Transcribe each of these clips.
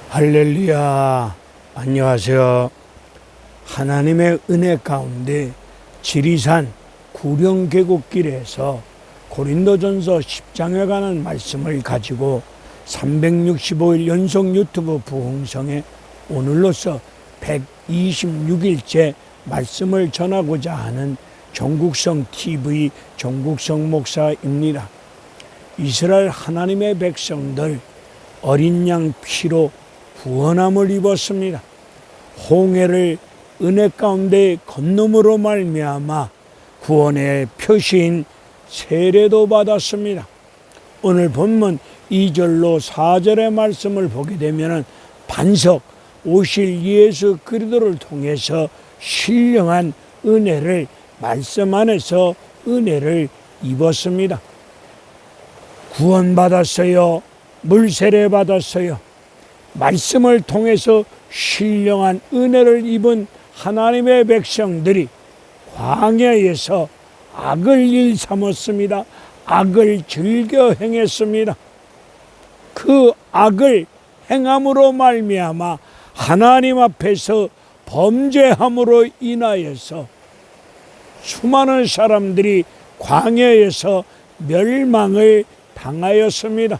할렐루야. 안녕하세요. 하나님의 은혜 가운데 지리산 구령계곡길에서 고린도전서 10장에 관한 말씀을 가지고 365일 연속 유튜브 부흥성에 오늘로서 126일째 말씀을 전하고자 하는 종국성 TV 종국성 목사입니다. 이스라엘 하나님의 백성들 어린 양 피로 구원함을 입었습니다. 홍해를 은혜 가운데 건너므로 말미암아 구원의 표시인 세례도 받았습니다. 오늘 본문 2절로 4절의 말씀을 보게 되면 반석 오실 예수 그리스도를 통해서 신령한 은혜를 말씀 안에서 은혜를 입었습니다. 구원받았어요. 물세례 받았어요. 말씀을 통해서 신령한 은혜를 입은 하나님의 백성들이 광야에서 악을 일삼았습니다. 악을 즐겨 행했습니다. 그 악을 행함으로 말미암아 하나님 앞에서 범죄함으로 인하여서 수많은 사람들이 광야에서 멸망을 당하였습니다.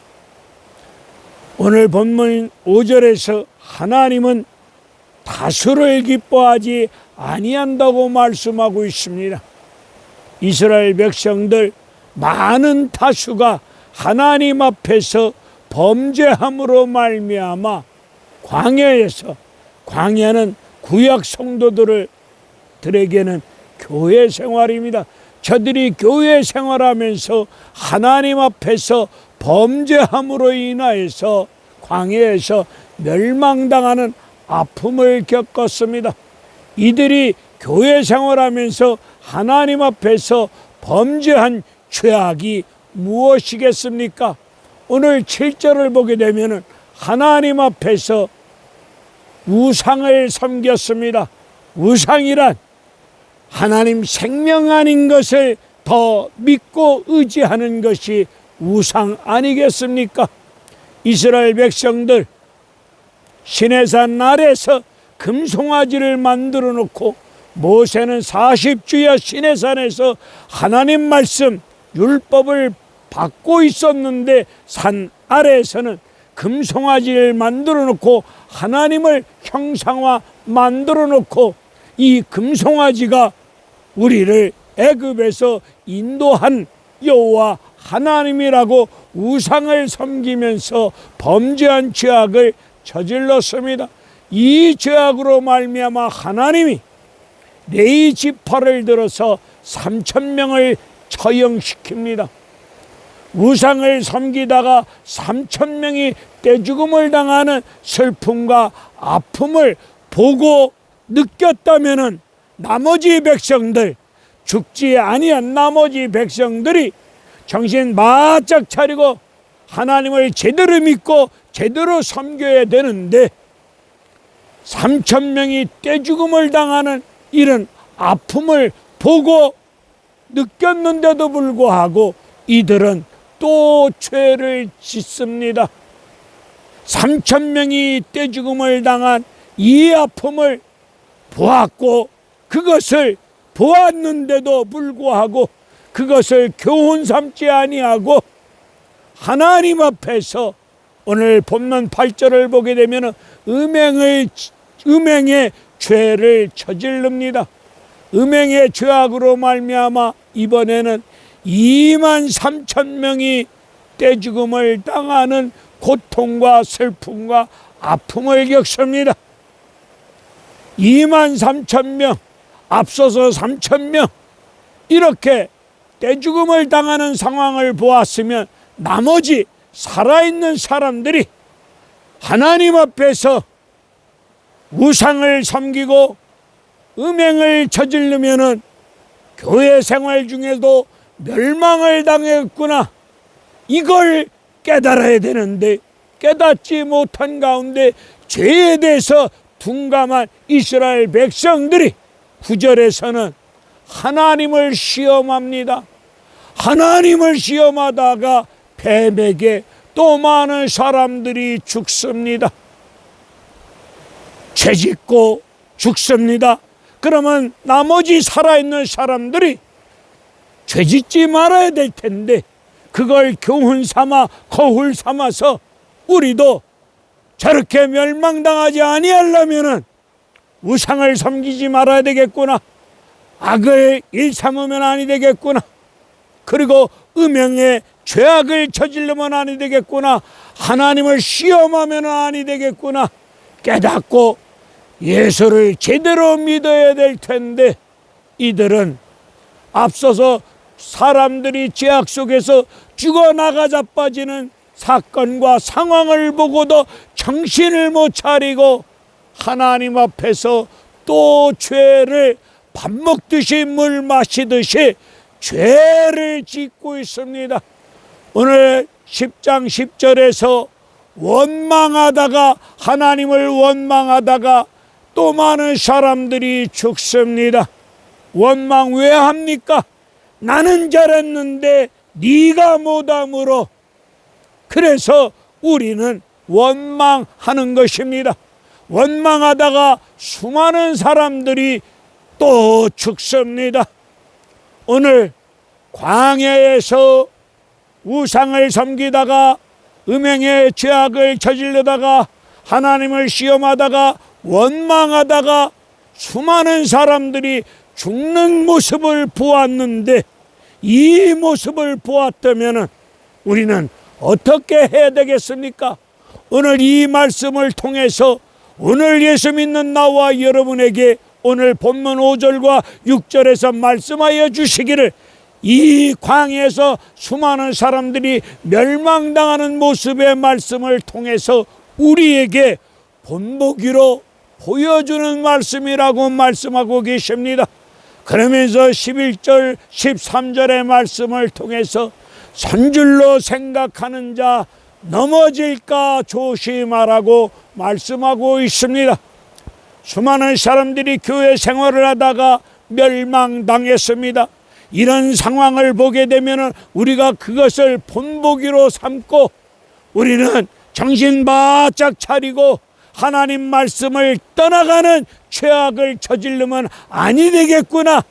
오늘 본문 5절에서 하나님은 다수를 기뻐하지 아니한다고 말씀하고 있습니다. 이스라엘 백성들 많은 다수가 하나님 앞에서 범죄함으로 말미암아 광야에서, 광야는 구약 성도들에게는 교회 생활입니다. 저들이 교회 생활하면서 하나님 앞에서 범죄함으로 인하여서 광야에서 멸망당하는 아픔을 겪었습니다. 이들이 교회 생활하면서 하나님 앞에서 범죄한 죄악이 무엇이겠습니까? 오늘 7절을 보게 되면 하나님 앞에서 우상을 섬겼습니다. 우상이란 하나님 생명 아닌 것을 더 믿고 의지하는 것이 우상 아니겠습니까? 이스라엘 백성들 시내산 아래서 금송아지를 만들어 놓고 모세는 40주야 시내산에서 하나님 말씀 율법을 받고 있었는데 산 아래에서는 금송아지를 만들어 놓고 하나님을 형상화 만들어 놓고 이 금송아지가 우리를 애굽에서 인도한 여호와 하나님이라고 우상을 섬기면서 범죄한 죄악을 저질렀습니다. 이 죄악으로 말미암아 하나님이 레위 지파를 들어서 3,000명을 처형시킵니다. 우상을 섬기다가 3,000명이 떼죽음을 당하는 슬픔과 아픔을 보고 느꼈다면 나머지 백성들, 죽지 아니한 나머지 백성들이 정신 바짝 차리고 하나님을 제대로 믿고 제대로 섬겨야 되는데 3,000명이 떼죽음을 당하는 이런 아픔을 보고 느꼈는데도 불구하고 이들은 또 죄를 짓습니다. 3,000명이 떼죽음을 당한 이 아픔을 보았고 그것을 보았는데도 불구하고 그것을 교훈 삼지 아니하고 하나님 앞에서 오늘 본문 8절을 보게 되면 음행의 죄를 저지릅니다. 음행의 죄악으로 말미암아 이번에는 23,000명이 떼죽음을 당하는 고통과 슬픔과 아픔을 겪습니다. 23,000명, 앞서서 3,000명 이렇게 떼죽음을 당하는 상황을 보았으면 나머지 살아있는 사람들이 하나님 앞에서 우상을 섬기고 음행을 저지르면은 교회 생활 중에도 멸망을 당했구나. 이걸 깨달아야 되는데 깨닫지 못한 가운데 죄에 대해서 둔감한 이스라엘 백성들이 9절에서는 하나님을 시험합니다. 하나님을 시험하다가 뱀에게 또 많은 사람들이 죽습니다. 죄짓고 죽습니다. 그러면 나머지 살아있는 사람들이 죄짓지 말아야 될 텐데 그걸 교훈 삼아 거울 삼아서 우리도 저렇게 멸망당하지 아니하려면은 우상을 섬기지 말아야 되겠구나, 악을 일삼으면 아니 되겠구나, 그리고 음행의 죄악을 저지르면 아니 되겠구나, 하나님을 시험하면 아니 되겠구나 깨닫고 예수를 제대로 믿어야 될 텐데 이들은 앞서서 사람들이 죄악 속에서 죽어나가 자빠지는 사건과 상황을 보고도 정신을 못 차리고 하나님 앞에서 또 죄를 밥 먹듯이 물 마시듯이 죄를 짓고 있습니다. 오늘 10장 10절에서 원망하다가 하나님을 원망하다가 또 많은 사람들이 죽습니다. 원망 왜 합니까? 나는 잘했는데 네가 못함으로. 그래서 우리는 원망하는 것입니다. 원망하다가 수많은 사람들이 또 죽습니다. 오늘 광야에서 우상을 섬기다가 음행의 죄악을 저지르다가 하나님을 시험하다가 원망하다가 수많은 사람들이 죽는 모습을 보았는데 이 모습을 보았다면 우리는 어떻게 해야 되겠습니까? 오늘 이 말씀을 통해서 오늘 예수 믿는 나와 여러분에게 오늘 본문 5절과 6절에서 말씀하여 주시기를, 이 광야에서 수많은 사람들이 멸망당하는 모습의 말씀을 통해서 우리에게 본보기로 보여주는 말씀이라고 말씀하고 계십니다. 그러면서 11절 13절의 말씀을 통해서 선줄로 생각하는 자 넘어질까 조심하라고 말씀하고 있습니다. 수많은 사람들이 교회 생활을 하다가 멸망당했습니다. 이런 상황을 보게 되면 우리가 그것을 본보기로 삼고 우리는 정신 바짝 차리고 하나님 말씀을 떠나가는 죄악을 저지르면 아니 되겠구나.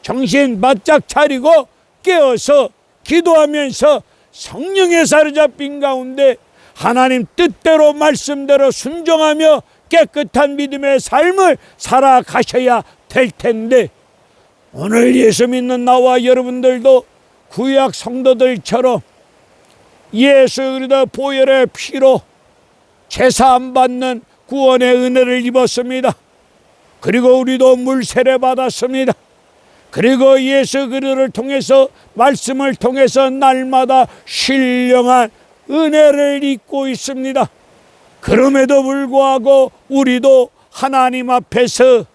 정신 바짝 차리고 깨어서 기도하면서 성령에 사로잡힌 가운데 하나님 뜻대로 말씀대로 순종하며 깨끗한 믿음의 삶을 살아가셔야 될 텐데, 오늘 예수 믿는 나와 여러분들도 구약 성도들처럼 예수 그리스도 보혈의 피로 제사함 받는 구원의 은혜를 입었습니다. 그리고 우리도 물세례 받았습니다. 그리고 예수 그리스도를 통해서 말씀을 통해서 날마다 신령한 은혜를 입고 있습니다. 그럼에도 불구하고 우리도 하나님 앞에서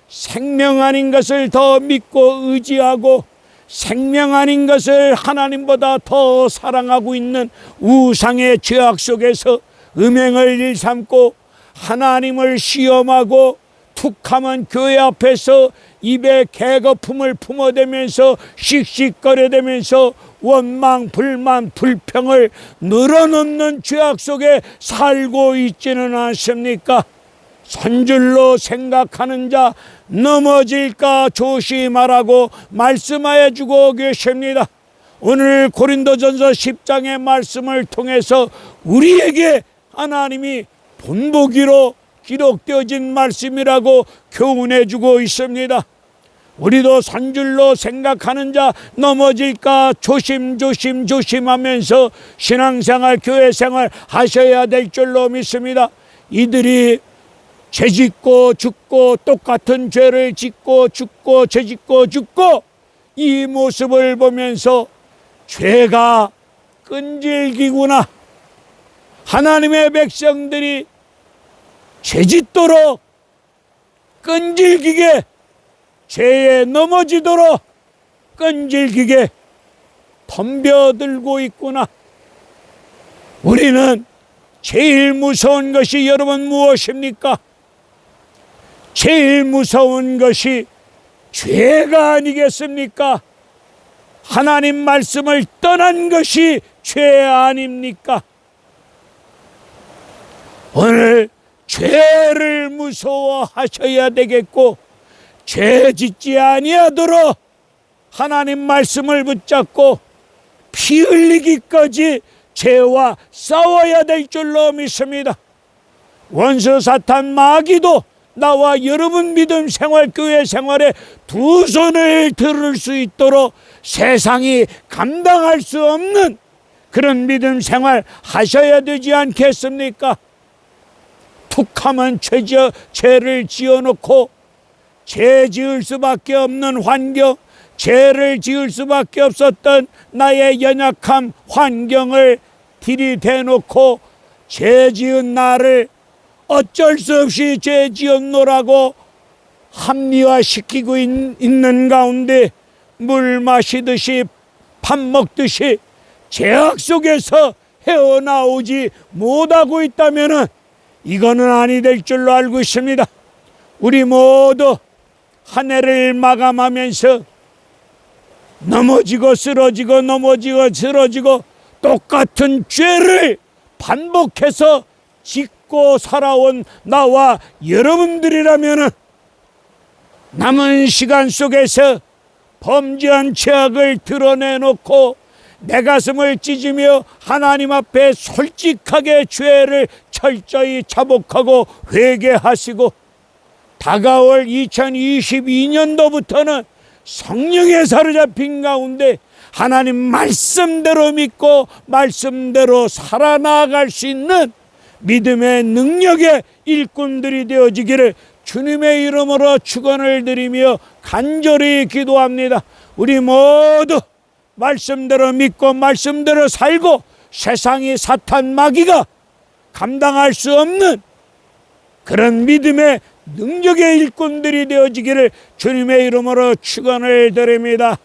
생명 아닌 것을 더 믿고 의지하고 생명 아닌 것을 하나님보다 더 사랑하고 있는 우상의 죄악 속에서 음행을 일삼고 하나님을 시험하고 툭하면 교회 앞에서 입에 개거품을 품어대면서 씩씩거려대면서 원망, 불만, 불평을 늘어놓는 죄악 속에 살고 있지는 않습니까? 선줄로 생각하는 자 넘어질까 조심하라고 말씀하여 주고 계십니다. 오늘 고린도전서 10장의 말씀을 통해서 우리에게 하나님이 본보기로 기록되어진 말씀이라고 교훈해 주고 있습니다. 우리도 선줄로 생각하는 자 넘어질까 조심하면서 신앙생활, 교회생활 하셔야 될 줄로 믿습니다. 이들이 죄짓고 죽고 똑같은 죄를 짓고 죽고 죄짓고 죽고 이 모습을 보면서 죄가 끈질기구나, 하나님의 백성들이 죄짓도록 끈질기게, 죄에 넘어지도록 끈질기게 덤벼들고 있구나. 우리는 제일 무서운 것이 여러분 무엇입니까? 제일 무서운 것이 죄가 아니겠습니까? 하나님 말씀을 떠난 것이 죄 아닙니까? 오늘 죄를 무서워하셔야 되겠고, 죄 짓지 아니하도록 하나님 말씀을 붙잡고 피 흘리기까지 죄와 싸워야 될 줄로 믿습니다. 원수 사탄 마귀도 나와 여러분 믿음 생활, 교회 생활에 두 손을 들을 수 있도록 세상이 감당할 수 없는 그런 믿음 생활 하셔야 되지 않겠습니까? 툭하면 죄를 지어놓고 죄 지을 수밖에 없는 환경, 죄를 지을 수밖에 없었던 나의 연약함 환경을 들이대놓고 죄 지은 나를 어쩔 수 없이 죄 지었노라고 합리화시키고 있는 가운데 물 마시듯이 밥 먹듯이 죄악 속에서 헤어나오지 못하고 있다면 이거는 아니 될 줄로 알고 있습니다. 우리 모두 한 해를 마감하면서 넘어지고 쓰러지고 넘어지고 쓰러지고 똑같은 죄를 반복해서 짓고 살아온 나와 여러분들이라면 남은 시간 속에서 범죄한 죄악을 드러내놓고 내 가슴을 찢으며 하나님 앞에 솔직하게 죄를 철저히 자복하고 회개하시고 다가올 2022년도부터는 성령에 사로잡힌 가운데 하나님 말씀대로 믿고 말씀대로 살아나갈 수 있는 믿음의 능력의 일꾼들이 되어지기를 주님의 이름으로 축원을 드리며 간절히 기도합니다. 우리 모두 말씀대로 믿고 말씀대로 살고 세상이 사탄 마귀가 감당할 수 없는 그런 믿음의 능력의 일꾼들이 되어지기를 주님의 이름으로 축원을 드립니다.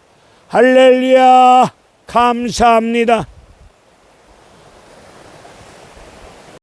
할렐루야, 감사합니다.